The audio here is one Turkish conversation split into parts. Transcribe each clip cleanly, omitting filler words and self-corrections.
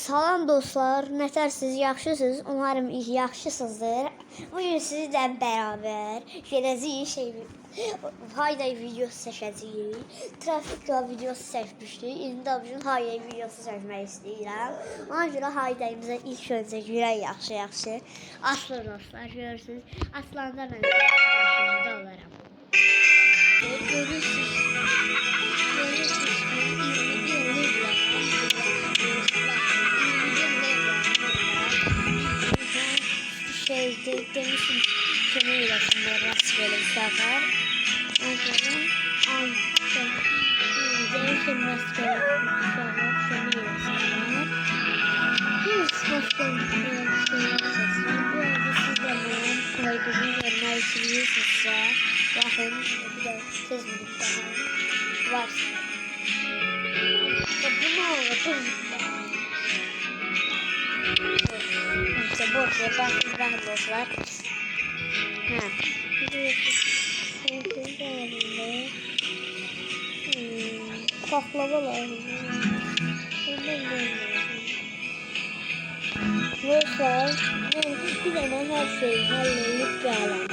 Salam dostlar, nətərsiniz, yaxşısınız? Umarım yaxşısınızdır. Bugün sizlə beraber Hayday videosu çəkəcəyik. Trafikla videosu çəkmişdik. İndi də bugün Hayday videosu çəkmək istəyirəm. Ona görə Haydayımıza ilk öncə görək yaxşı. Aslı dostlar, görürsünüz. Aslanda mən qarşınızda olaram. Görürsünüz. Demişim şöyle nasıl böyle bir sefer. Ondan demişim nasıl böyle şöyle sefer. Hiç başka bir şey bu arada siz de benim kaydımı görmeyi istiyorsunuzsa bakın bir de siz bunu varsa. Bu ne oldu? İşte boş ver, bakın dostlar. Paklava lazım. Dostlar, bir tane her şeyi hallelip geldim.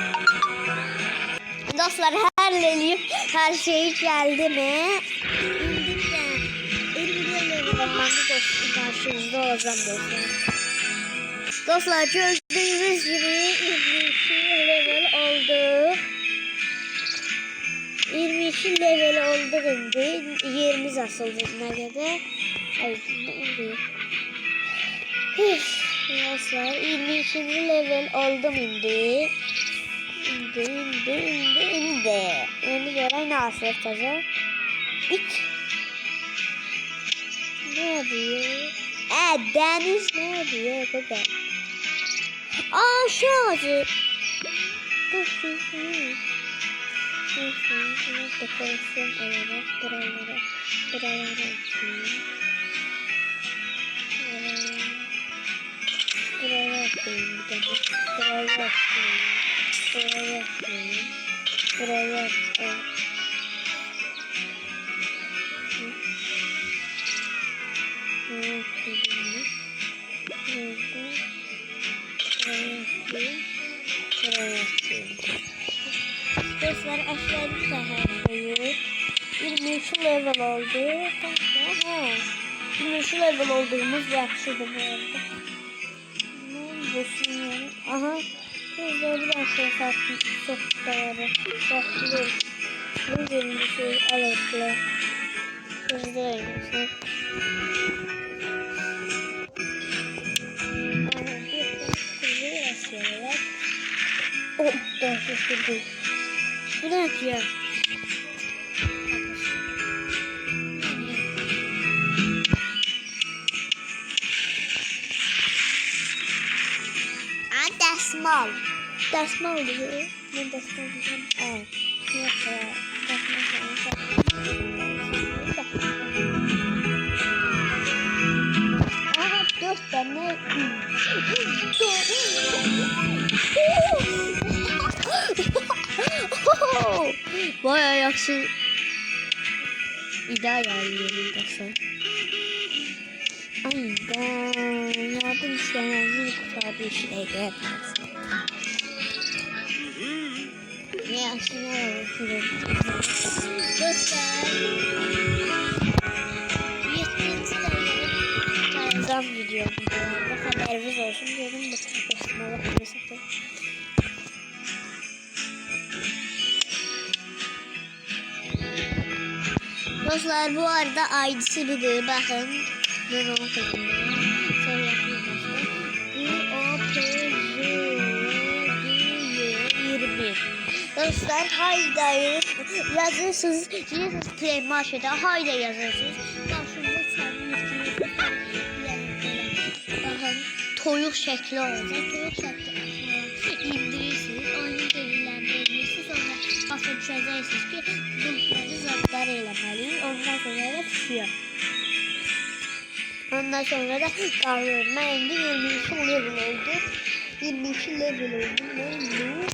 Dostlar hallelip her şey geldi mi? Karşınızda olacağım dostlar. Dostlar gördüğünüz gibi 22 level oldu. 22 level oldu şimdi. Yerimiz asıldı ne kadar. Ay indi. Dostlar 22 level oldum indi. İndi. Onu göre nasıl yapacağız? Ne diyor? Deniz ne diyor baba? Şu ağacı. Dekorasyon olarak buralara atayım. Buraya atayım bir tane. Buraya atayım. Dostlar aşağıda her şeyi 23 level oldu. 23 level olduğumuz yaxşıdır bu arada. Aha. Burada bir aşağı satmış. Çok doğru. Saklı. Bu gibi şey alıklı. Hızlı oynuyorsun. Bu ne yapıyor? Desmal. Desmal diyor. Ne desmal diyeceğim? Evet. Yok ya. Aha 4 tane. Bayağı yakşı ideal yerlerim dostlar. Aynen yardım isteyenler kurtardığı işine gelmez. Ne aşına olsun. Dostlar 7. Zam video bu arada haberiniz olsun diyorum da üstüme bakmışsın. Dostlar bu arada ID'si budur. Bakın. Ben onu koyayım. Sonra yapayım dostlar. GOPZ20. Dostlar Hayda'yı yazırsınız. Jesus Play Marsh'da Hayda yazırsınız. Karşımda servis bakın toyuq şəkli olacaq. Toyuq şəkli indirirsiniz. Oyunu delilləndirirsiniz. Sonra başa düşəcəksiniz ki bunları zadlar eləməliyik. Ondan sonra da pişiyor. Ondan sonra da qalır. Mən indi 22 level oldu. 22 level oldu. Ne oldu?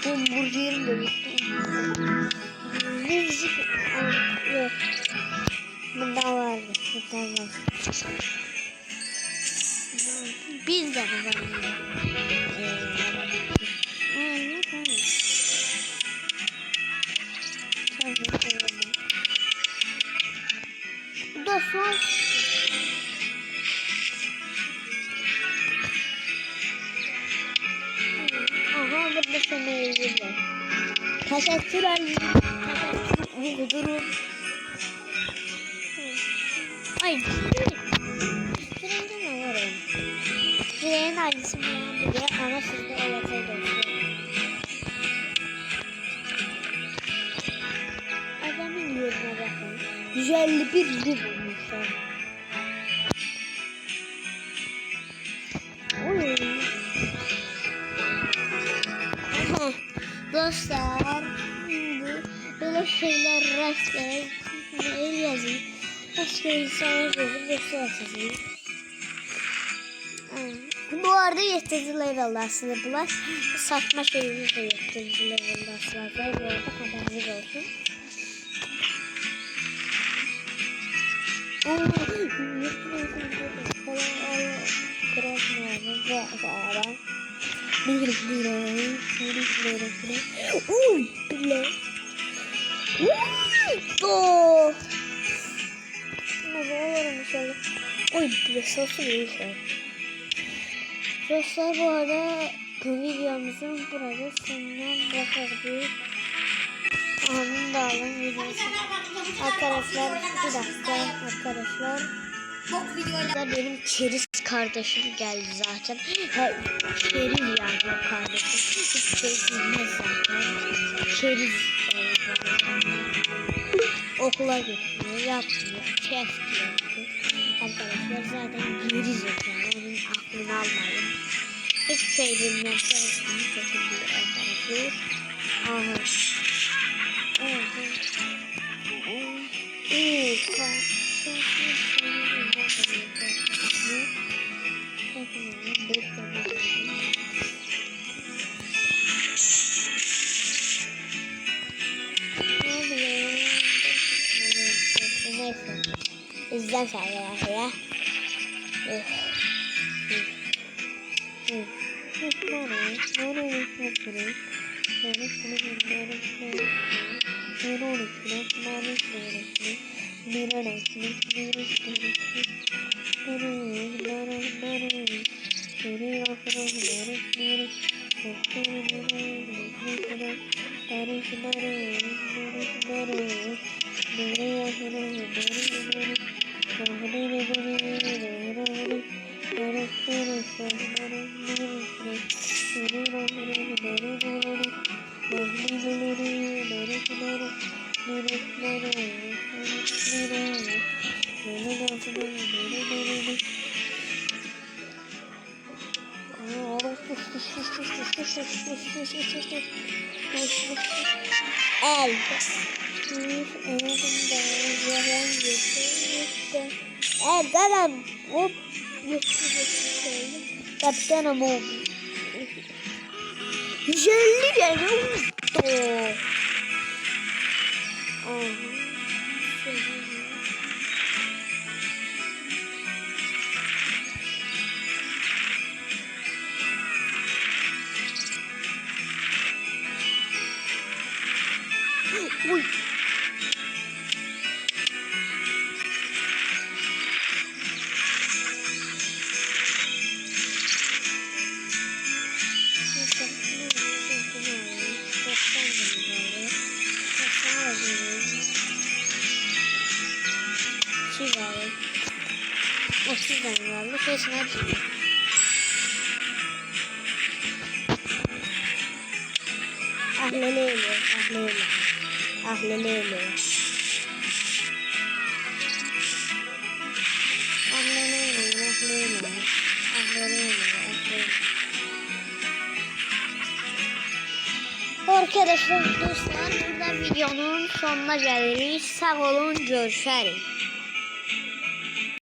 Hamburgerim de bitti. Tamam. Bir de var. Dostlar. Aha burada sana yazılı. Teşekkürler. Teşekkür ederim. Ay. Şurada ne var? Şuraya aynısı beğendiler ama sizde olasaydı olsun. Adamın yerine bakın. 151 lira bulmuşlar. Dostlar, böyle şeyler rastgele el yazayım. Başka insanlar yazıp göstereceğiz. Bu arada 7. level aslında bunlar. Satma şeyimiz de 7. level aslında. Bu arada haberiniz olsun. Oy bile sosu neyse. Dostlar bu arada videomuzun burada sonuna bırakıyoruz. Anın da alın videosu. Arkadaşlar bir dakika arkadaşlar. Benim keriz kardeşim geldi zaten. Keriz yani o kardeşim. Hiç şey bilmez zaten. Keriz okula gitmiyor, yapmıyor, kef diyor. Arkadaşlar zaten geri zekalı, onun aklını almayın. Hiçbir şey bilmem, çalışmayı kötü bir arkadaşlar. Aha. Neyse. İzlen sen ya. Garam. Hop. Kaptanım oldu. 150 yani oldu. Uy. Arkadaşlar dostlar burada videonun sonuna geliriz. Sağ olun, görüşürüz.